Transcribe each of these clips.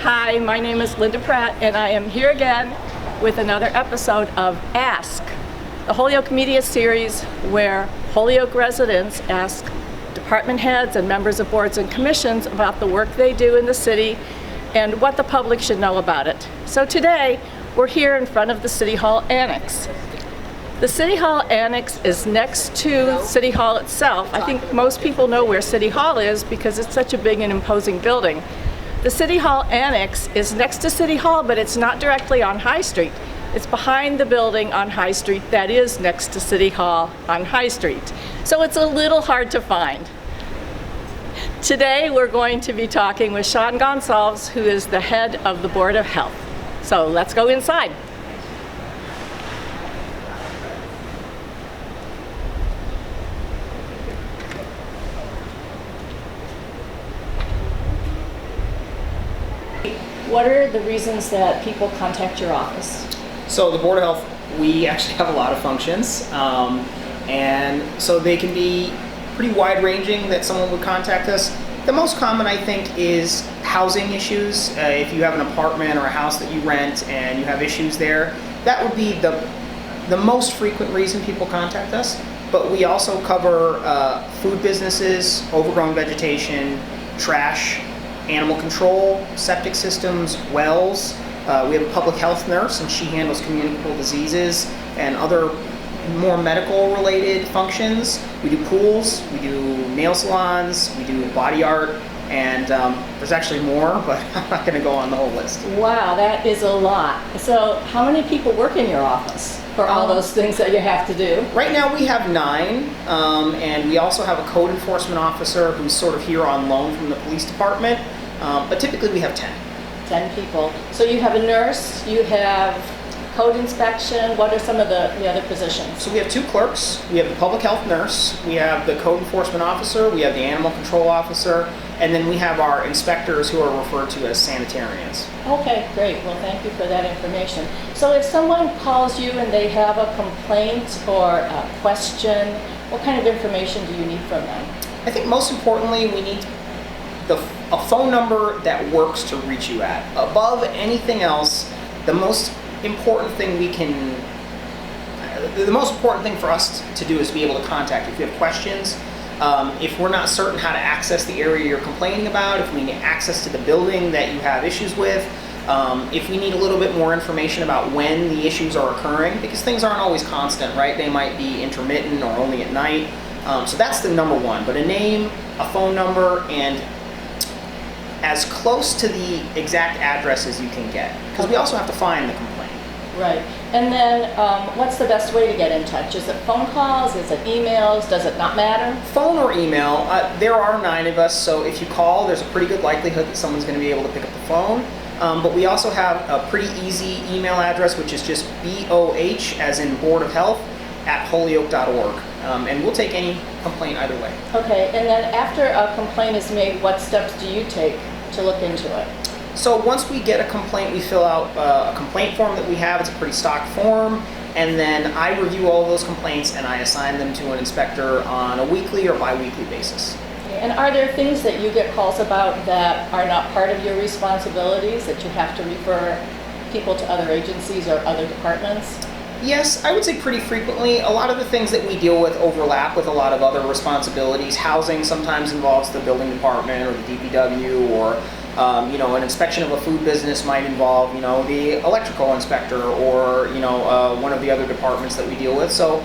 Hi, my name is Linda Pratt, and I am here again with another episode of Ask, the Holyoke Media series where Holyoke residents ask department heads and members of boards and commissions about the work they do in the city and what the public should know about it. So today, we're here in front of the City Hall Annex. The City Hall Annex is next to City Hall itself. I think most people know where City Hall is because it's such a big and imposing building. The City Hall Annex is next to City Hall, but it's not directly on High Street. It's behind the building on High Street that is next to City Hall on High Street. So it's a little hard to find. Today we're going to be talking with Sean Gonsalves, who is the head of the Board of Health. So let's go inside. What are the reasons that people contact your office? So the Board of Health, we actually have a lot of functions, and so they can be pretty wide-ranging that someone would contact us. The most common, I think, is housing issues. If you have an apartment or a house that you rent and you have issues there, that would be the most frequent reason people contact us. But we also cover food businesses, overgrown vegetation, trash, animal control, septic systems, wells. We have a public health nurse, and she handles communicable diseases and other more medical related functions. We do pools, we do nail salons, we do body art, and there's actually more, but I'm not going to go on the whole list. Wow, that is a lot. So how many people work in your office for all those things that you have to do? Right now we have 9, and we also have a code enforcement officer who's sort of here on loan from the police department, but typically we have 10. 10 people. So you have a nurse, you have code inspection. What are some of the other positions? So we have 2 clerks. We have the public health nurse, we have the code enforcement officer, we have the animal control officer, and then we have our inspectors who are referred to as sanitarians. Okay, great. Well, thank you for that information. So if someone calls you and they have a complaint or a question, what kind of information do you need from them? I think most importantly, we need a phone number that works to reach you at. Above anything else, the most important thing for us to do is to be able to contact you if you have questions. If we're not certain how to access the area you're complaining about, if we need access to the building that you have issues with, if we need a little bit more information about when the issues are occurring, because things aren't always constant, right? They might be intermittent or only at night. So that's the number one, but a name, a phone number, and as close to the exact address as you can get, because we also have to find the complaint. Right. And then what's the best way to get in touch? Is it phone calls? Is it emails? Does it not matter? Phone or email. There are 9 of us, so if you call, there's a pretty good likelihood that someone's going to be able to pick up the phone. But we also have a pretty easy email address, which is just BOH, as in Board of Health, @holyoke.org. And we'll take any complaint either way. Okay. And then after a complaint is made, what steps do you take to look into it? So once we get a complaint, we fill out a complaint form that we have. It's a pretty stock form, and then I review all of those complaints and I assign them to an inspector on a weekly or bi-weekly basis. And are there things that you get calls about that are not part of your responsibilities, that you have to refer people to other agencies or other departments? Yes, I would say pretty frequently. A lot of the things that we deal with overlap with a lot of other responsibilities. Housing sometimes involves the building department or the DPW, or an inspection of a food business might involve, the electrical inspector or, one of the other departments that we deal with. So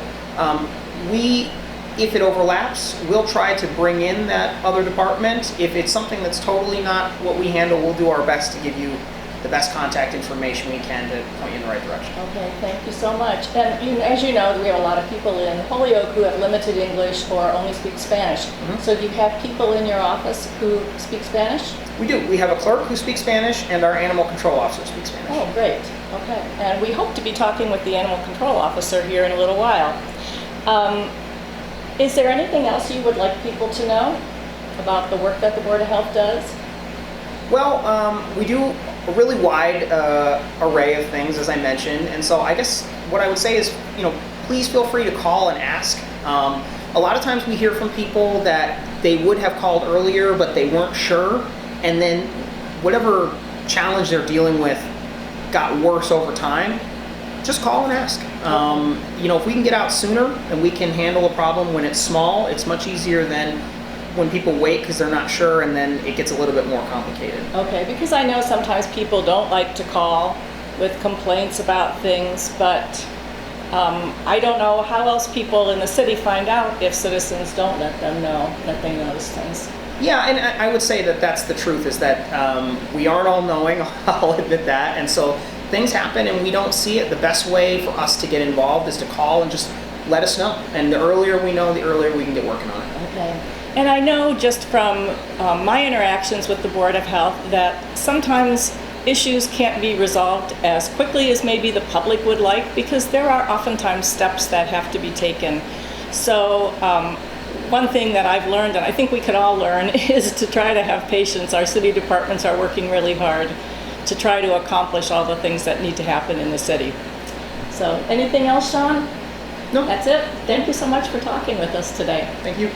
if it overlaps, we'll try to bring in that other department. If it's something that's totally not what we handle, we'll do our best to give you the best contact information we can to point you in the right direction. Okay, thank you so much. And as you know, we have a lot of people in Holyoke who have limited English or only speak Spanish. Mm-hmm. So do you have people in your office who speak Spanish? We do. We have a clerk who speaks Spanish, and our animal control officer speaks Spanish. Oh, great. Okay. And we hope to be talking with the animal control officer here in a little while. Is there anything else you would like people to know about the work that the Board of Health does? Well, we do a really wide array of things, as I mentioned, and so I guess what I would say is, please feel free to call and ask. A lot of times we hear from people that they would have called earlier, but they weren't sure, and then whatever challenge they're dealing with got worse over time, just call and ask. If we can get out sooner and we can handle a problem when it's small, it's much easier than when people wait because they're not sure, and then it gets a little bit more complicated. Okay, because I know sometimes people don't like to call with complaints about things, but I don't know how else people in the city find out if citizens don't let them know that they notice things. Yeah, and I would say that that's the truth, is that we aren't all knowing, I'll admit that, and so things happen and we don't see it. The best way for us to get involved is to call and just let us know. And the earlier we know, the earlier we can get working on it. Okay. And I know just from my interactions with the Board of Health that sometimes issues can't be resolved as quickly as maybe the public would like, because there are oftentimes steps that have to be taken. So one thing that I've learned, and I think we could all learn, is to try to have patience. Our city departments are working really hard to try to accomplish all the things that need to happen in the city. So anything else, Sean? No. That's it. Thank you so much for talking with us today. Thank you.